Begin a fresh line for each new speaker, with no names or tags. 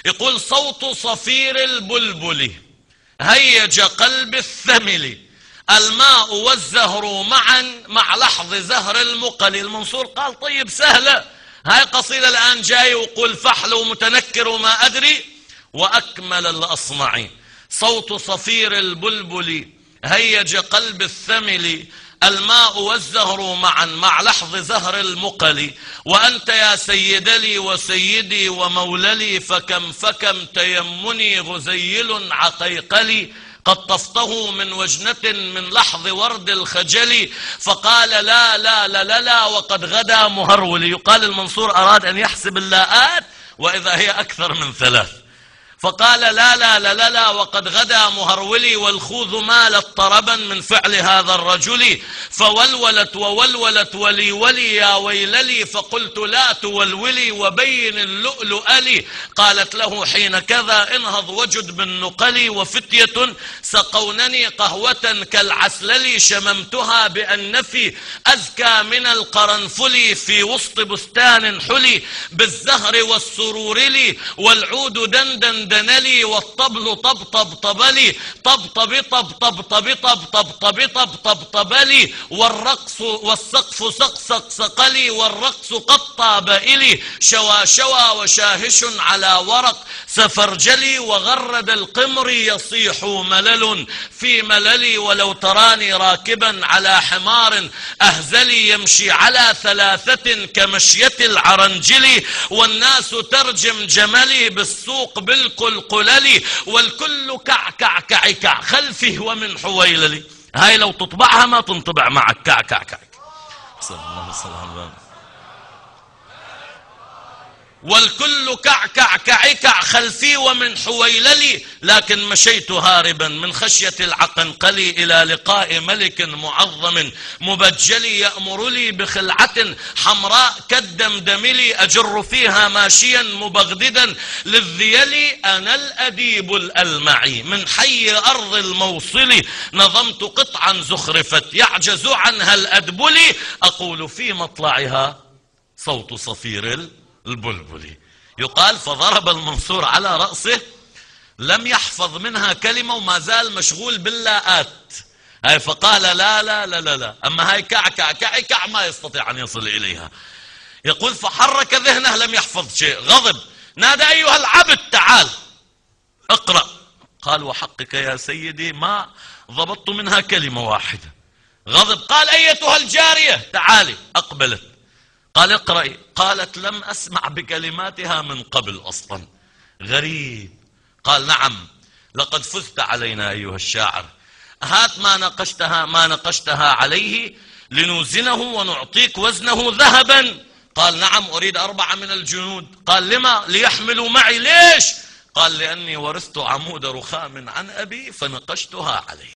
يقول صوت صفير البلبل هيج قلب الثمل، الماء والزهر معا مع لحظ زهر المقل. المنصور قال طيب سهلة، هاي قصيدة الآن جاي وقول فحل ومتنكر وما أدري وأكمل الأصمعي. صوت صفير البلبل هيج قلب الثمل، الماء والزهر معا مع لحظ زهر المقل، وأنت يا سيد لي وسيدي وموللي، فكم فكم تيمني غزيل عقيقلي، قد طفته من وجنة من لحظ ورد الخجل، فقال لا لا لا لا, لا وقد غدا مهرولي. يقال المنصور أراد أن يحسب اللاءات وإذا هي أكثر من 3، فقال لا لا لا لا, لا وقد غدا مهرولي، والخوذ مالت طربا من فعل هذا الرجل، فولولت وولولت ولي ولي يا ويللي، فقلت لا تولولي وبين اللؤلؤ لي، قالت له حين كذا انهض وجد بالنقل، وفتية سقونني قهوة كالعسلل، شممتها بأنفي أزكى من القرنفل، في وسط بستان حلي بالزهر والسرور لي، والعود دندن دنلي، والطبل طبطب طبلي، طبطب طبطب طبطب طبطب طبطب طبلي، والرقص والسقف سقسق سقلي، والرقص قطى بائلي، شوى شوى وشاهش على ورق سفرجلي، وغرد القمر يصيح ملل في مللي، ولو تراني راكبا على حمار أهزلي، يمشي على 3 كمشية العرنجل، والناس ترجم جملي بالسوق بالقلقلل، والكل كعكع كعكع خلفه ومن حويللي. هاي لو تطبعها ما تنطبع معك كعكع كعكع. صلى الله عليه وسلم. والكل كعكع كعكع خلفي ومن حويللي، لكن مشيت هاربا من خشية العقنقل إلى لقاء ملك معظم مبجل، يأمر لي بخلعة حمراء كالدمدمل، أجر فيها ماشيا مبغددا للذيل، أنا الأديب الألمعي من حي أرض الموصل، نظمت قطعا زخرفت يعجز عنها الأدبل، أقول في مطلعها صوت صفير البلبلي. يقال فضرب المنصور على رأسه، لم يحفظ منها كلمة وما زال مشغول باللاءات هاي، فقال لا لا لا لا, لا. أما هاي كعكع كعكع ما يستطيع أن يصل إليها. يقول فحرك ذهنه لم يحفظ شيء، غضب، نادى أيها العبد تعال اقرأ. قال وحقك يا سيدي ما ضبطت منها كلمة واحدة. غضب، قال أيتها الجارية تعالي. أقبلت، قال اقرأي. قالت لم أسمع بكلماتها من قبل أصلا، غريب. قال نعم لقد فزت علينا أيها الشاعر، هات ما نقشتها عليه لنوزنه ونعطيك وزنه ذهبا. قال نعم أريد 4 من الجنود. قال لما؟ ليحملوا معي. ليش؟ قال لأني ورثت عمود رخام عن أبي فنقشتها عليه.